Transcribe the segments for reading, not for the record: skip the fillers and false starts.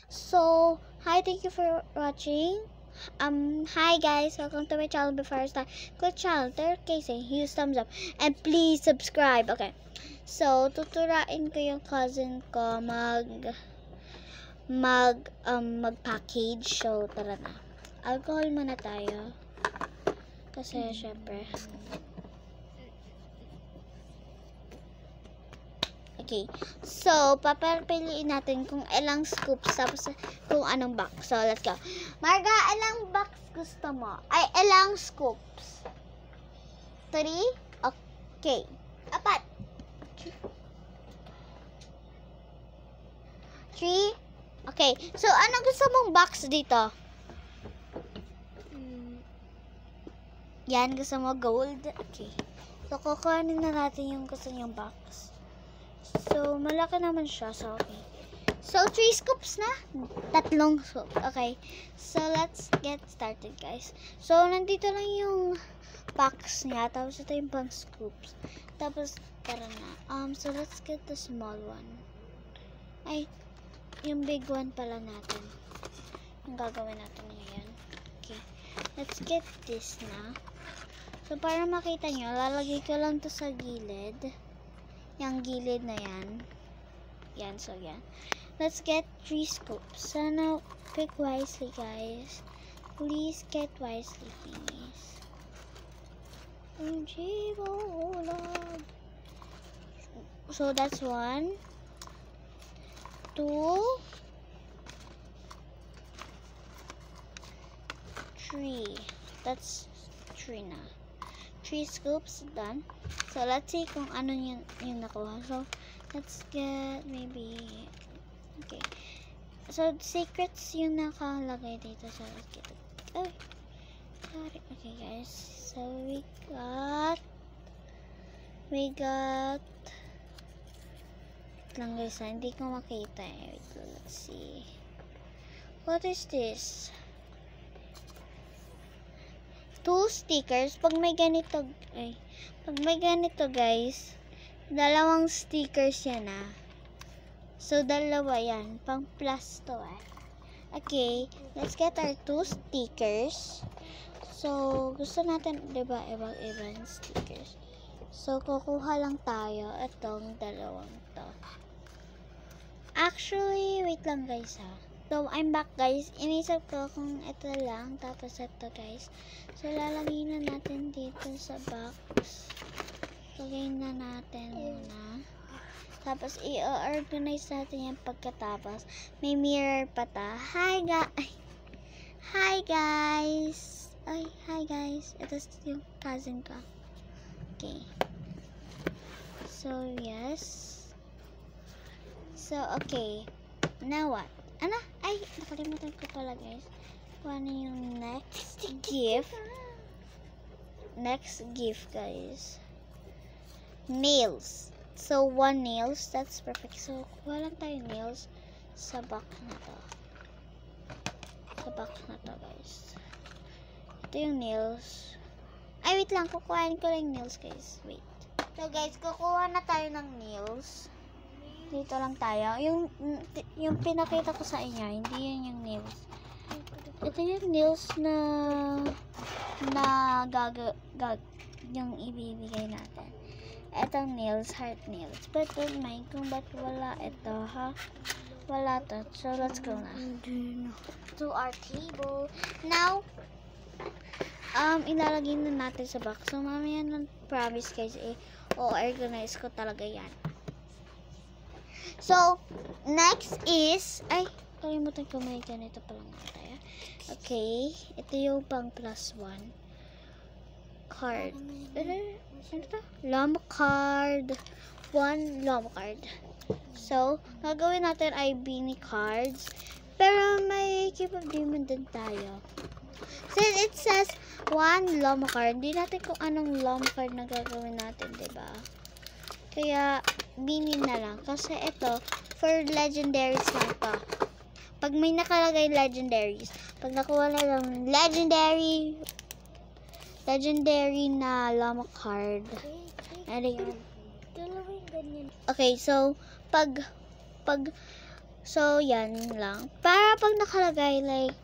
So, hi, thank you for watching. Hi guys, welcome to my channel. Before I start, click channel, Casey, use thumbs up, and please subscribe. Okay, so tuturain ko yung cousin ko mag-package. So, tara na. Alcohol muna tayo. Kasi, syempre. Okay, so, papapiliin natin kung ilang scoops, tapos kung anong box. So, let's go. Marga, ilang box gusto mo? Ay, ilang scoops? 3? Okay. 4. 3? Okay. So, ano gusto mong box dito? Yan, gusto mo gold? Okay. So, kukuhanin na natin yung gusto niyong box. So, malaki naman siya. So, okay. So, 3 scoops na? 3 scoop. Okay. So, let's get started, guys. So, nandito lang yung box niya. Tapos, ito yung pang scoops. Tapos, tara na. So, let's get the small one. Ay, yung big one pala natin. Yung gagawin natin ngayon. Okay. Let's get this na. So, para makita nyo, lalagay ko lang to sa gilid. Yung gilid na yan. Yan, so yan. Let's get 3 scoops. Sana pick wisely, guys. Please get wisely, please. So that's 1, 2, 3. That's 3 na. 3 scoops done. So, let's see kung ano yung nakuha. So, let's get maybe, okay. So, secrets yung nakalagay dito. So, let's get it. Oh, sorry. Okay, guys. So, we got, lang guys, hindi ko makita eh. Wait, let's see. What is this? 2 stickers. Pag may ganito, guys, 2 stickers yan ah. So, 2 yan. Pang plus to eh. Okay, let's get our 2 stickers. So, gusto natin, diba, ibang stickers. So, kukuha lang tayo itong 2 to. Actually, wait lang guys ha. So, I'm back guys. Inisip ko kung ito lang. Tapos ito guys. So, lalagay na natin dito sa box. Lagay na natin muna. Tapos, i-organize natin yung pagkatapos. May mirror pa ta. Hi guys. Ay, hi guys. Ito yung cousin ko. Okay. So, yes. So, okay. Now what? Ano? Ay, nakalimutan ko pala guys. Kung ano yung next gift. Next gift guys. Nails. So, 1 nails. That's perfect. So, kuha lang tayo nails sa box na to. Sa box na to guys. Ito yung nails. Ay, wait lang. Kukuhain ko lang nails guys. Wait. So guys, kukuha na tayo ng nails. Dito lang tayo. Yung pinakita ko sa inyo, hindi yan yung nails. Ito yung nails na yung ibibigay natin. Itong nails, heart nails. But don't mind kung ba't wala ito, ha? Wala to. So, let's go na. To our table. Now, ilalagay na natin sa box. So, mamaya lang, promise guys, o-organize ko talaga yan. So, next is, ay, kalimutan ko may ganito palang tayo. Okay, ito yung pang plus 1 card. Ano ito? Llama card. 1 llama card. So, gagawin natin ay beanie cards. Pero may keep of demon din tayo. Since it says 1 llama card, hindi natin kung anong llama card na gagawin natin, diba? Kaya, beanie na lang. Kasi ito, for legendaries lang to. Pag may nakalagay legendaries, pag nakuha na lang legendary na llama card. Ano yun? Okay, so, pag So, yan lang. Para pag nakalagay like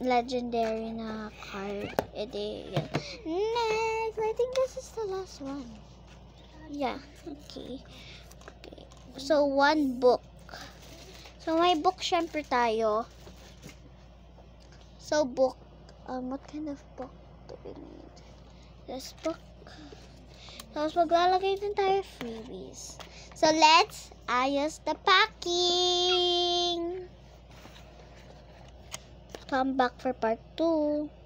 legendary na card, edi yan. Next, I think this is the last one. Yeah, okay. So, one book. So, may book syempre tayo. So, book. What kind of book do we need? This book. Tapos, maglalagay din tayo freebies. So, let's ayos the packing. Come back for part 2.